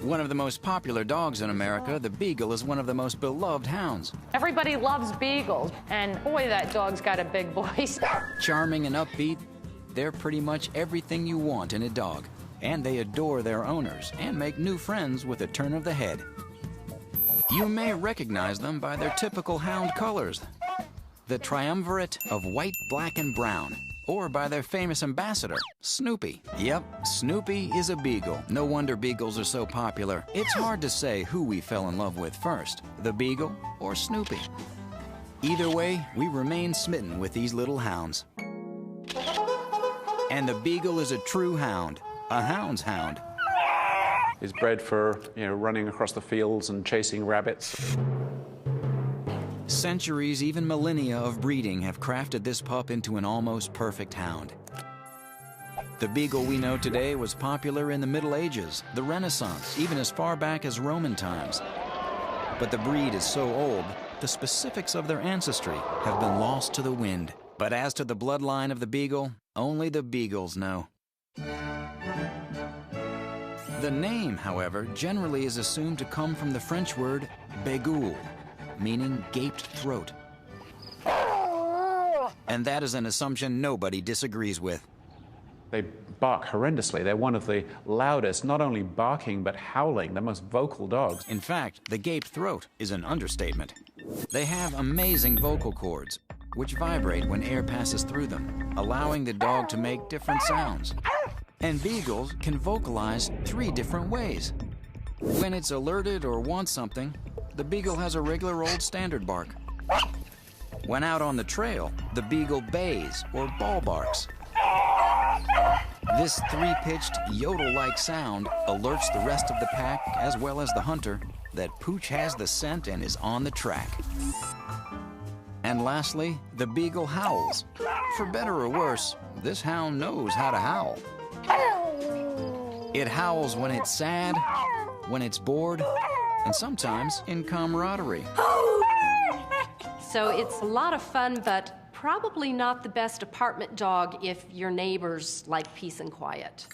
One of the most popular dogs in America, the Beagle is one of the most beloved hounds. Everybody loves Beagles, and boy, that dog's got a big voice. Charming and upbeat, they're pretty much everything you want in a dog. And they adore their owners and make new friends with a turn of the head. You may recognize them by their typical hound colors, the triumvirate of white, black, and brown, or by their famous ambassador, Snoopy. Yep, Snoopy is a Beagle. No wonder Beagles are so popular. It's hard to say who we fell in love with first, the Beagle or Snoopy. Either way, we remain smitten with these little hounds. And the Beagle is a true hound, a hound's hound. Is bred for, running across the fields and chasing rabbits. Centuries, even millennia of breeding have crafted this pup into an almost perfect hound. The Beagle we know today was popular in the Middle Ages, the Renaissance, even as far back as Roman times. But the breed is so old, the specifics of their ancestry have been lost to the wind. But as to the bloodline of the Beagle, only the Beagles know. The name, however, generally is assumed to come from the French word Beagle, meaning gaped throat. And that is an assumption nobody disagrees with. They bark horrendously. They're one of the loudest, not only barking, but howling, the most vocal dogs. In fact, the gaped throat is an understatement. They have amazing vocal cords, which vibrate when air passes through them, allowing the dog to make different sounds. And Beagles can vocalize 3 different ways. When it's alerted or wants something, the Beagle has a regular old standard bark. When out on the trail, the Beagle bays or ball barks. This 3-pitched yodel-like sound alerts the rest of the pack, as well as the hunter, that Pooch has the scent and is on the track. And lastly, the Beagle howls. For better or worse, this hound knows how to howl. It howls when it's sad, when it's bored, and sometimes in camaraderie. So it's a lot of fun, but probably not the best apartment dog if your neighbors like peace and quiet.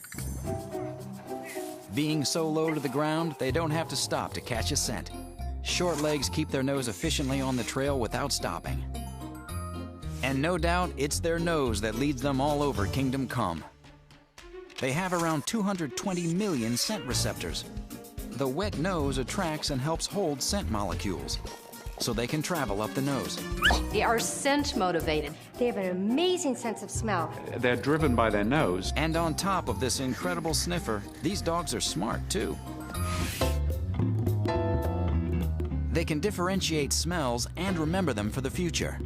Being so low to the ground, they don't have to stop to catch a scent. Short legs keep their nose efficiently on the trail without stopping. And no doubt, it's their nose that leads them all over Kingdom Come. They have around 220 million scent receptors. The wet nose attracts and helps hold scent molecules, so they can travel up the nose. They are scent motivated. They have an amazing sense of smell. They're driven by their nose. And on top of this incredible sniffer, these dogs are smart too. They can differentiate smells and remember them for the future.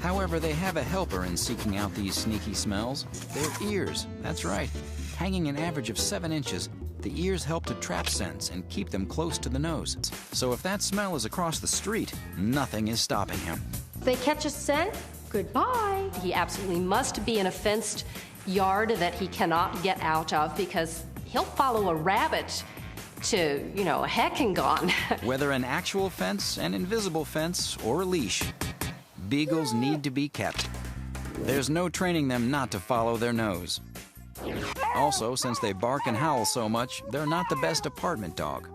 However, they have a helper in seeking out these sneaky smells. Their ears, that's right. Hanging an average of 7 inches, the ears help to trap scents and keep them close to the nose. So if that smell is across the street, nothing is stopping him. They catch a scent, goodbye. He absolutely must be in a fenced yard that he cannot get out of, because he'll follow a rabbit to, a heck and gone. Whether an actual fence, an invisible fence, or a leash, Beagles need to be kept. There's no training them not to follow their nose. Also, since they bark and howl so much, they're not the best apartment dog.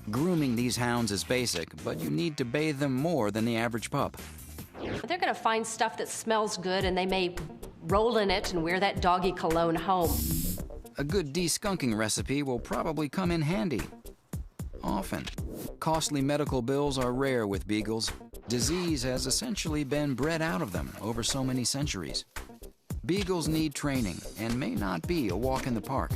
Grooming these hounds is basic, but you need to bathe them more than the average pup. They're going to find stuff that smells good, and they may roll in it and wear that doggy cologne home. A good de-skunking recipe will probably come in handy. Often. Costly medical bills are rare with Beagles. Disease has essentially been bred out of them over so many centuries. Beagles need training and may not be a walk in the park.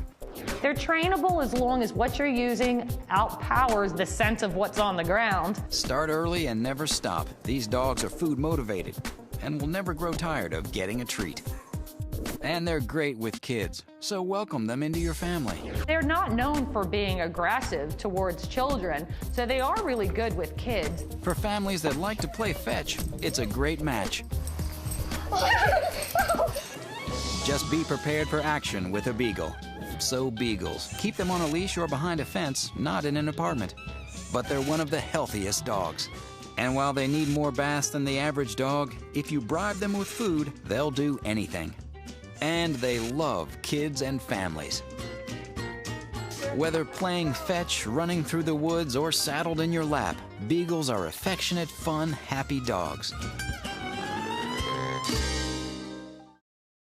They're trainable as long as what you're using outpowers the scent of what's on the ground. Start early and never stop. These dogs are food motivated and will never grow tired of getting a treat. And they're great with kids, so welcome them into your family. They're not known for being aggressive towards children, so they are really good with kids. For families that like to play fetch, it's a great match. Just be prepared for action with a Beagle. So Beagles, keep them on a leash or behind a fence, not in an apartment. But they're one of the healthiest dogs. And while they need more baths than the average dog, if you bribe them with food, they'll do anything. And they love kids and families. Whether playing fetch, running through the woods, or saddled in your lap, Beagles are affectionate, fun, happy dogs.